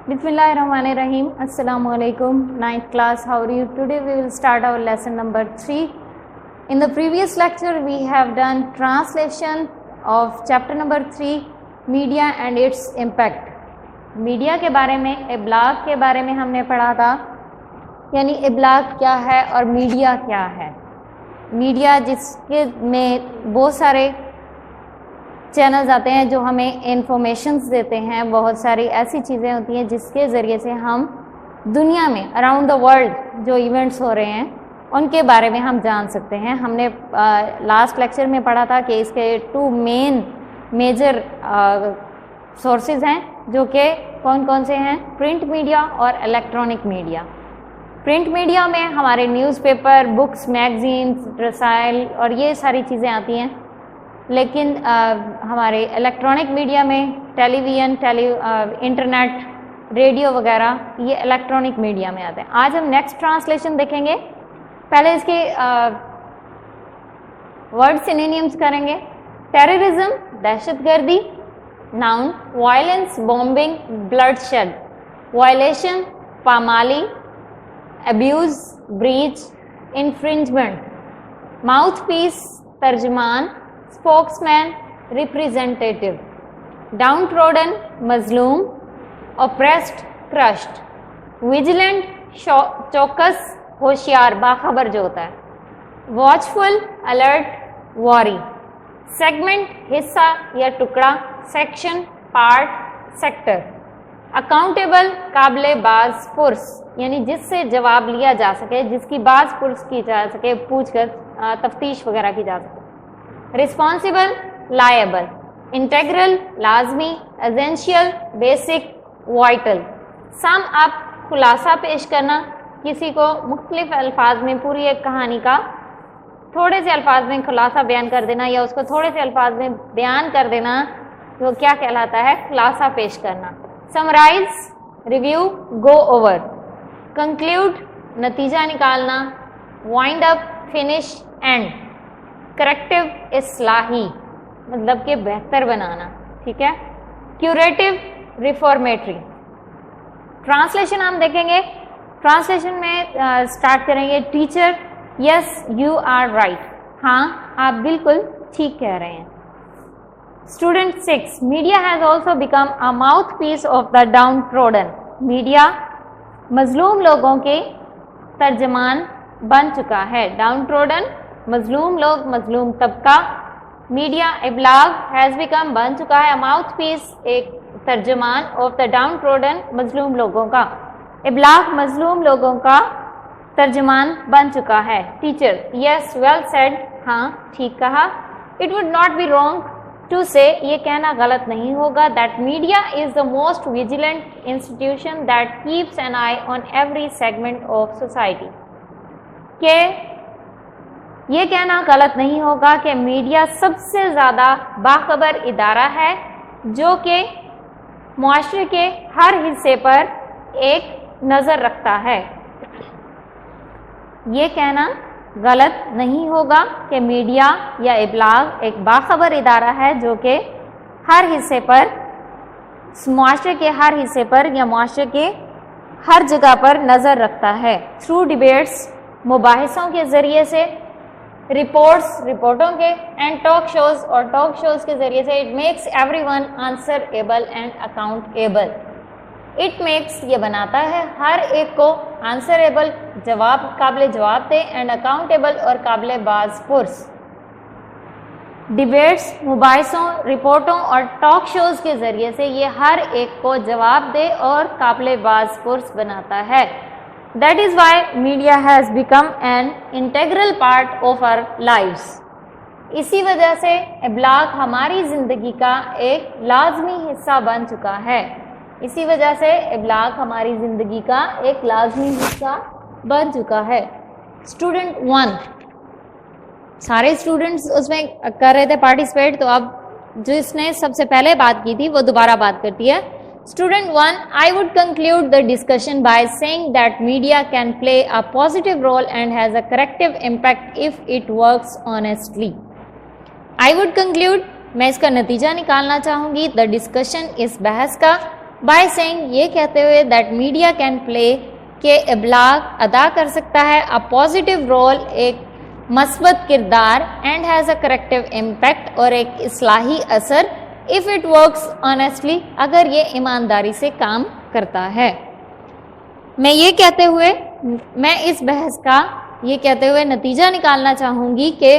Bismillahirrahmanirrahim. Assalamu alaikum. 9th class, how are you? Today we will start our lesson number 3. In the previous lecture we have done translation of chapter number 3, media and its impact. Media के बारे में, इब्लाग के बारे में हमने पढ़ा था, यानी इब्लाग क्या है और मीडिया क्या है। मीडिया जिसके में बहुत सारे चैनल्स आते हैं जो हमें इंफॉर्मेशंस देते हैं, बहुत सारी ऐसी चीज़ें होती हैं जिसके ज़रिए से हम दुनिया में अराउंड द वर्ल्ड जो इवेंट्स हो रहे हैं उनके बारे में हम जान सकते हैं। हमने लास्ट लेक्चर में पढ़ा था कि इसके 2 मेजर सोर्सेज हैं जो कि कौन कौन से हैं, प्रिंट मीडिया और इलेक्ट्रॉनिक मीडिया। प्रिंट मीडिया में हमारे न्यूज़पेपर, बुक्स, मैगजीन्स, रसायल और ये सारी चीज़ें आती हैं, लेकिन हमारे इलेक्ट्रॉनिक मीडिया में टेलीविज़न, इंटरनेट, रेडियो वगैरह ये इलेक्ट्रॉनिक मीडिया में आते हैं। आज हम नेक्स्ट ट्रांसलेशन देखेंगे। पहले इसके वर्ड सिनोनिम्स करेंगे। टेररिज्म, दहशतगर्दी। Noun, violence, bombing, bloodshed. Violation, पामाली। Abuse, breach, infringement. माउथपीस, तर्जमान, स्पोक्समैन, रिप्रेजेंटेटिव। डाउनट्रोडन, मजलूम। Oppressed, crushed. विजिलेंट, चौकस, होशियार, बाखबर जो होता है। Watchful, alert, worry. सेगमेंट, हिस्सा या टुकड़ा। Section, part, sector. अकाउंटेबल, काबिले बाज पुर्स, यानी जिससे जवाब लिया जा सके, जिसकी बाज पुर्स की जा सके, पूछकर तफ्तीश वगैरह की जा सके। Responsible, liable. इंटेग्रल, लाजमी। Essential, basic, vital. Sum up, खुलासा पेश करना, किसी को मुख्तलिफ अल्फाज में पूरी एक कहानी का थोड़े से अल्फाज में खुलासा बयान कर देना या उसको थोड़े से अल्फाज में बयान कर देना, तो क्या कहलाता है, खुलासा पेश करना। Summarise, review, go over. Conclude, नतीजा निकालना। Wind up, finish, end. Corrective, इस्लाही, मतलब कि बेहतर बनाना, ठीक है। Curative, reformatory. ट्रांसलेशन हम देखेंगे। ट्रांसलेशन में स्टार्ट करेंगे। Teacher, yes you are right, हाँ आप बिल्कुल ठीक कह रहे हैं। Student 6, media has also become a mouthpiece of the downtrodden. Media मजलूम लोगों के तर्जमान बन चुका है। डाउन ट्रोडन, मजलूम लोग, मजलूम तबका। मीडिया, इब्लाग, हैज़ बिकम बन चुका है, माउथ पीस एक तर्जमान, ऑफ द डाउन ट्रोडन मजलूम लोगों का। इब्लाग मजलूम लोगों का तर्जमान बन चुका है। टीचर, यस वेल सेड, हाँ ठीक कहा। It would not be wrong to say, ये कहना गलत नहीं होगा, that media is the most vigilant institution that keeps an eye on every segment of society. के ये कहना गलत नहीं होगा कि मीडिया सबसे ज़्यादा बाखबर इदारा है जो कि मुआशरे के हर हिस्से पर एक नज़र रखता है। ये कहना गलत नहीं होगा कि मीडिया या इब्लाग एक बाखबर इदारा है जो कि हर हिस्से पर, मुआशरे के हर हिस्से पर या मुआशरे के हर जगह पर नज़र रखता है। थ्रू डिबेट्स, मुबाहिसों के ज़रिए से। रिपोर्ट्स, रिपोर्टों के। एंड टॉक शोज़, और टॉक शोज़ के ज़रिए से। It makes everyone answerable and accountable. It makes, ये बनाता है हर एक को आंसरेबल, जवाब, काबिल जवाब दे, एंड अकाउंटेबल और काबिल बाज पुर्स। डिबेट्स, मुबाहिसों, रिपोर्टों और टॉक शोज़ के ज़रिए से ये हर एक को जवाब दे और काबिल बाज पुर्स बनाता है। That is why media has become an integral part of our lives. इसी वजह से इब्लाग हमारी ज़िंदगी का एक लाजमी हिस्सा बन चुका है। इसी वजह से इब्लाग हमारी ज़िंदगी का एक लाजमी हिस्सा बन चुका है। स्टूडेंट 1, सारे स्टूडेंट्स उसमें कर रहे थे पार्टिसिपेट, तो अब जिसने सबसे पहले बात की थी वो दोबारा बात करती है। Student 1, I would conclude the discussion by saying that media can play a positive role and has a corrective impact if it works honestly. I would conclude, मैं इसका नतीजा निकालना चाहूँगी, द डिस्कशन, इस बहस का, बाय सेइंग, ये कहते हुए दैट मीडिया कैन प्ले, के इब्लाग अदा कर सकता है अ पॉजिटिव रोल, एक मस्बत किरदार, and has a corrective impact, और एक इस्लाही असर, इफ़ इट वर्क्स ऑनेस्टली, अगर ये ईमानदारी से काम करता है। मैं इस बहस का ये कहते हुए नतीजा निकालना चाहूँगी कि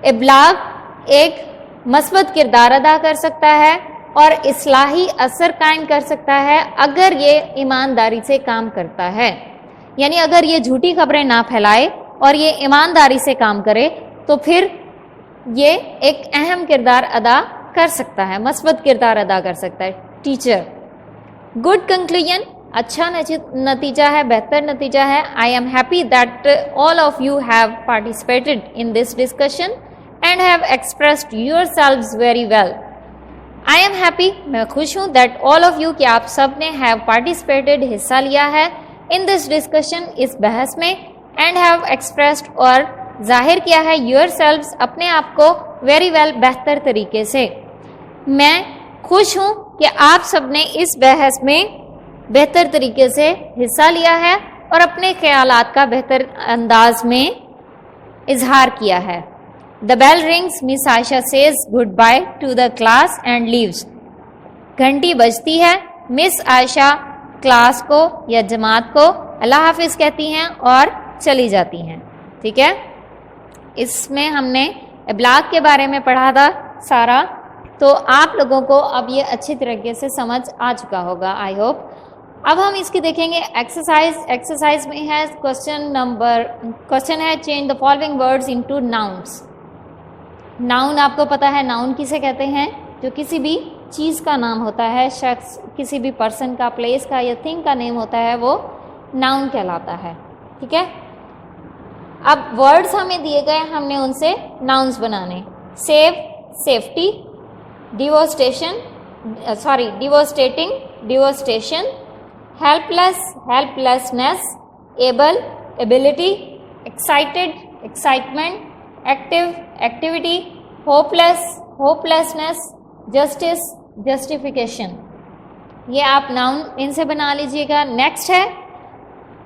इब्लाग एक मस्बत किरदार अदा कर सकता है और इस्लाही असर कायम कर सकता है अगर ये ईमानदारी से काम करता है। यानी अगर ये झूठी खबरें ना फैलाए और ये ईमानदारी से काम करे तो फिर ये एक अहम किरदार अदा कर सकता है, मस्बत किरदार अदा कर सकता है। टीचर, गुड कंक्लूजन, अच्छा नतीजा है, बेहतर नतीजा है। I am happy that all of you have participated in this discussion and have expressed yourselves very well. I am happy, मैं खुश हूँ, दैट ऑल ऑफ यू, कि आप सब ने हैव पार्टिसिपेटेड, हिस्सा लिया है, इन दिस डिस्कशन, इस बहस में, एंड हैव एक्सप्रेस्ड, और जाहिर किया है, योरसेल्व्स, अपने आप को, वेरी वेल, बेहतर तरीके से। मैं खुश हूँ कि आप सब ने इस बहस में बेहतर तरीके से हिस्सा लिया है और अपने ख्यालात का बेहतर अंदाज में इजहार किया है। The bell rings, miss Ayesha says goodbye to the class and leaves. घंटी बजती है, मिस आयशा क्लास को या जमात को अल्लाह हाफिज कहती हैं और चली जाती हैं। ठीक है, इसमें हमने इब्लाग के बारे में पढ़ा था सारा, तो आप लोगों को अब ये अच्छी तरीके से समझ आ चुका होगा, आई होप। अब हम इसकी देखेंगे एक्सरसाइज में है क्वेश्चन है change the following words into nouns. Noun आपको पता है, नाउन किसे कहते हैं? जो किसी भी चीज़ का नाम होता है, शख्स, किसी भी पर्सन का, प्लेस का या थिंग का नेम होता है, वो नाउन कहलाता है। ठीक है, अब वर्ड्स हमें दिए गए, हमने उनसे नाउन्स बनाने। Save, safety, devastating, devastation, helpless, helplessness, able, ability, excited, excitement, active, activity, hopeless, hopelessness, justice, justification. ये आप नाउन इनसे बना लीजिएगा। नेक्स्ट है,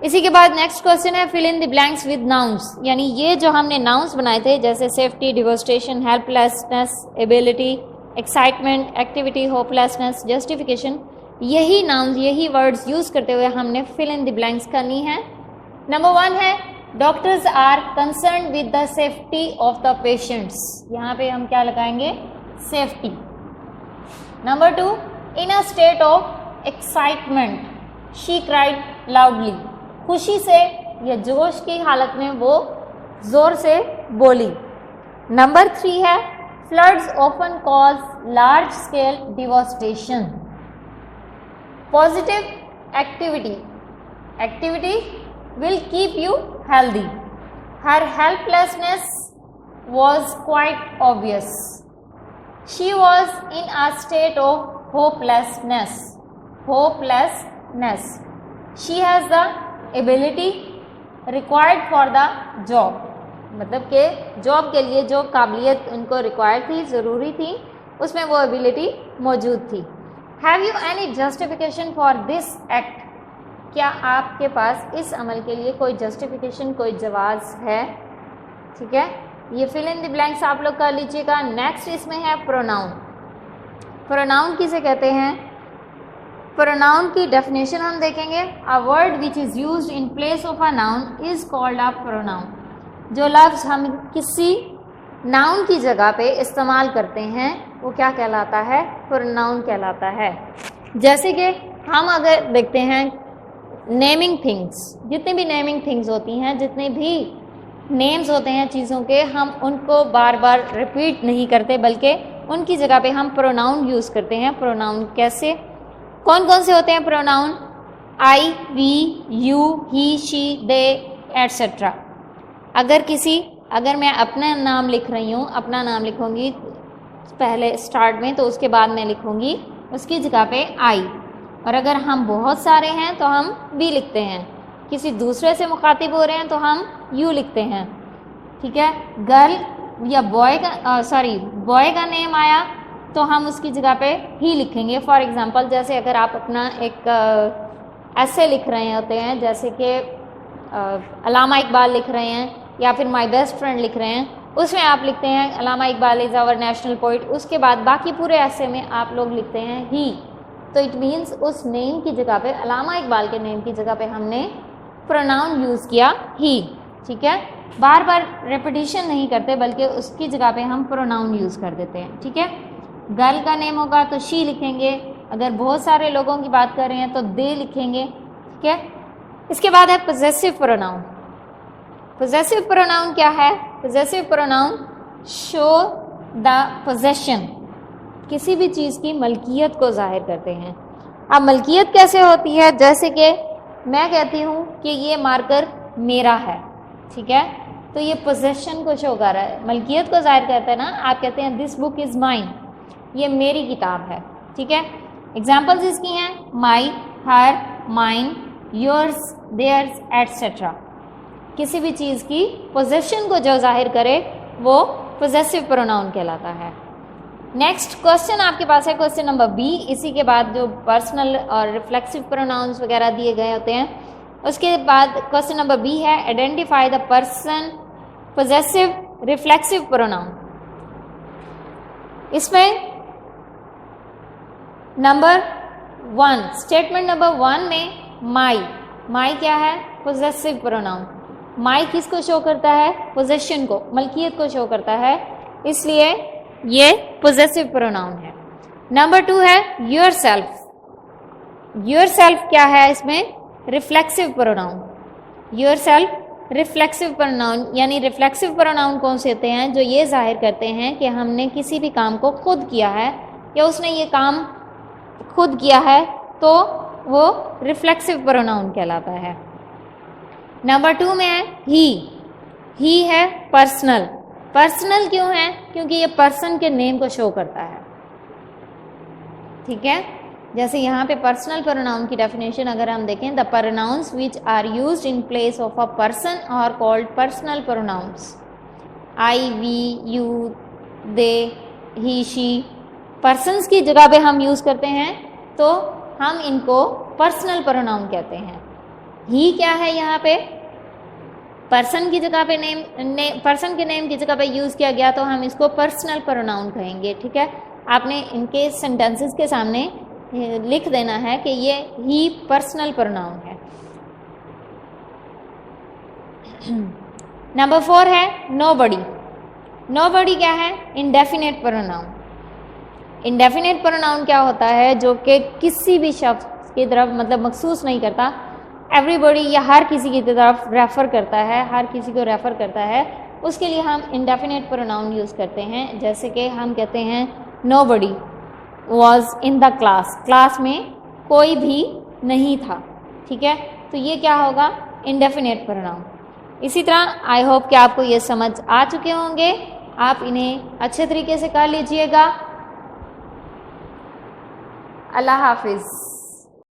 इसी के बाद नेक्स्ट क्वेश्चन है fill in the blanks with nouns. यानी ये जो हमने नाउन्स बनाए थे, जैसे safety, devastation, helplessness, ability, excitement, activity, hopelessness, justification, यही नाउन्स, यही वर्ड्स यूज करते हुए हमने फिल इन द ब्लैंक्स करनी है। नंबर 1 है doctors are concern with the safety of the patients. यहाँ पे हम क्या लगाएंगे? Safety. Number 2, in a state of excitement she cried loudly. खुशी से या जोश की हालत में वो जोर से बोली। नंबर 3 है floods often cause large scale devastation. Positive activity, activity will keep you healthy. Her helplessness was quite obvious. She was in a state of hopelessness. Hopelessness. She has the ability required for the job. मतलब कि job के लिए जो काबिलियत उनको required थी, ज़रूरी थी, उसमें वो एबिलिटी मौजूद थी। Have you any justification for this act? क्या आपके पास इस अमल के लिए कोई जस्टिफिकेशन, कोई जवाब है? ठीक है, ये फिल इन द ब्लैंक्स आप लोग कर लीजिएगा। नेक्स्ट इसमें है प्रोनाउन। प्रोनाउन किसे कहते हैं? प्रोनाउन की डेफिनेशन हम देखेंगे। A word which is used in place of a noun is called a pronoun. जो लफ्ज़ हम किसी नाउन की जगह पे इस्तेमाल करते हैं वो क्या कहलाता है? प्रोनाउन कहलाता है। जैसे कि हम अगर देखते हैं नेमिंग थिंग्स, जितनी भी नेमिंग थिंग्स होती हैं, जितने भी नेम्स होते हैं चीज़ों के, हम उनको बार बार रिपीट नहीं करते, बल्कि उनकी जगह पे हम प्रोनाउन यूज़ करते हैं। प्रोनाउन कैसे, कौन कौन से होते हैं pronoun? I, we, you, he, she, they, etcetera. अगर मैं अपना नाम लिख रही हूँ, अपना नाम लिखूँगी पहले स्टार्ट में, तो उसके बाद मैं लिखूँगी उसकी जगह पे आई। और अगर हम बहुत सारे हैं तो हम भी लिखते हैं। किसी दूसरे से मुखातिब हो रहे हैं तो हम यू लिखते हैं। ठीक है, गर्ल या बॉय का नेम आया तो हम उसकी जगह पे ही लिखेंगे। फॉर एग्जांपल जैसे अगर आप अपना एक ऐसे लिख रहे होते हैं, जैसे कि अल्लामा इकबाल लिख रहे हैं या फिर माय बेस्ट फ्रेंड लिख रहे हैं, उसमें आप लिखते हैं Allama Iqbal is our national poet, उसके बाद बाकी पूरे ऐसे में आप लोग लिखते हैं ही। तो इट मीन्स उस नेम की जगह पे, अल्लामा इकबाल के नेम की जगह पे हमने प्रोनाउन यूज़ किया ही। ठीक है, बार बार रेपिटेशन नहीं करते बल्कि उसकी जगह पे हम प्रोनाउन यूज़ कर देते हैं। ठीक है, गर्ल का नेम होगा तो शी लिखेंगे, अगर बहुत सारे लोगों की बात कर रहे हैं तो दे लिखेंगे। ठीक है, इसके बाद है पोजेसिव प्रोनाउन। पोजेसिव प्रोनाउन क्या है? Possessive pronoun show the possession, किसी भी चीज़ की मलकियत को जाहिर करते हैं। अब मलकियत कैसे होती है? जैसे कि मैं कहती हूँ कि ये मार्कर मेरा है, ठीक है, तो ये पोजेशन को शो कर रहा है, मलकियत को जाहिर करता है ना। आप कहते हैं दिस बुक इज़ माइन, ये मेरी किताब है। ठीक है, एग्जाम्पल्स इसकी हैं माई, हर, माइन, योर्स, देयर्स एटसेट्रा। किसी भी चीज़ की पोजेशन को जो जाहिर करे वो पोजेसिव प्रोनाउन कहलाता है। नेक्स्ट क्वेश्चन आपके पास है क्वेश्चन नंबर बी। इसी के बाद जो पर्सनल और रिफ्लेक्सिव प्रोनाउंस वगैरह दिए गए होते हैं, उसके बाद क्वेश्चन नंबर बी है identify the person possessive reflexive pronoun. इसमें नंबर 1, स्टेटमेंट नंबर 1 में माई, माई क्या है? Possessive pronoun. माई किसको शो करता है? पोजेशन को, मलकियत को शो करता है, इसलिए ये पोजेसिव प्रोनाउन है। नंबर 2 है योरसेल्फ। योरसेल्फ क्या है? इसमें reflexive pronoun. Yourself reflexive pronoun, यानी रिफ्लेक्सिव प्रोनाउन कौन से होते हैं? जो ये जाहिर करते हैं कि हमने किसी भी काम को खुद किया है या उसने ये काम खुद किया है, तो वो रिफ्लेक्सिव प्रोनाउन कहलाता है। नंबर 2 में है ही है पर्सनल। पर्सनल क्यों है? क्योंकि ये पर्सन के नेम को शो करता है। ठीक है, जैसे यहाँ पे पर्सनल प्रोनाउन की डेफिनेशन अगर हम देखें, the pronouns which are used in place of a person are called personal pronouns. I, we, you, they, he, she, persons की जगह पे हम यूज़ करते हैं तो हम इनको पर्सनल प्रोनाउन कहते हैं। ही क्या है? यहाँ पे पर्सन की जगह पे पर्सन के नेम की जगह पे यूज़ किया गया तो हम इसको पर्सनल प्रोनाउन कहेंगे। ठीक है, आपने इनके सेंटेंसेस के सामने लिख देना है कि ये ही पर्सनल प्रोनाउन है। नंबर 4 है नोबडी। नोबडी क्या है? Indefinite pronoun. इंडेफिनेट प्रोनाउन क्या होता है? जो कि किसी भी शख्स की तरफ मतलब मखसूस नहीं करता, एवरीबॉडी या हर किसी की तरफ रेफ़र करता है, हर किसी को रेफ़र करता है, उसके लिए हम इंडेफिनेट प्रोनाउन यूज़ करते हैं। जैसे कि हम कहते हैं nobody was in the class, class में कोई भी नहीं था। ठीक है, तो ये क्या होगा? Indefinite pronoun. इसी तरह आई होप कि आपको ये समझ आ चुके होंगे, आप इन्हें अच्छे तरीके से कर लीजिएगा। अल्लाह हाफिज़।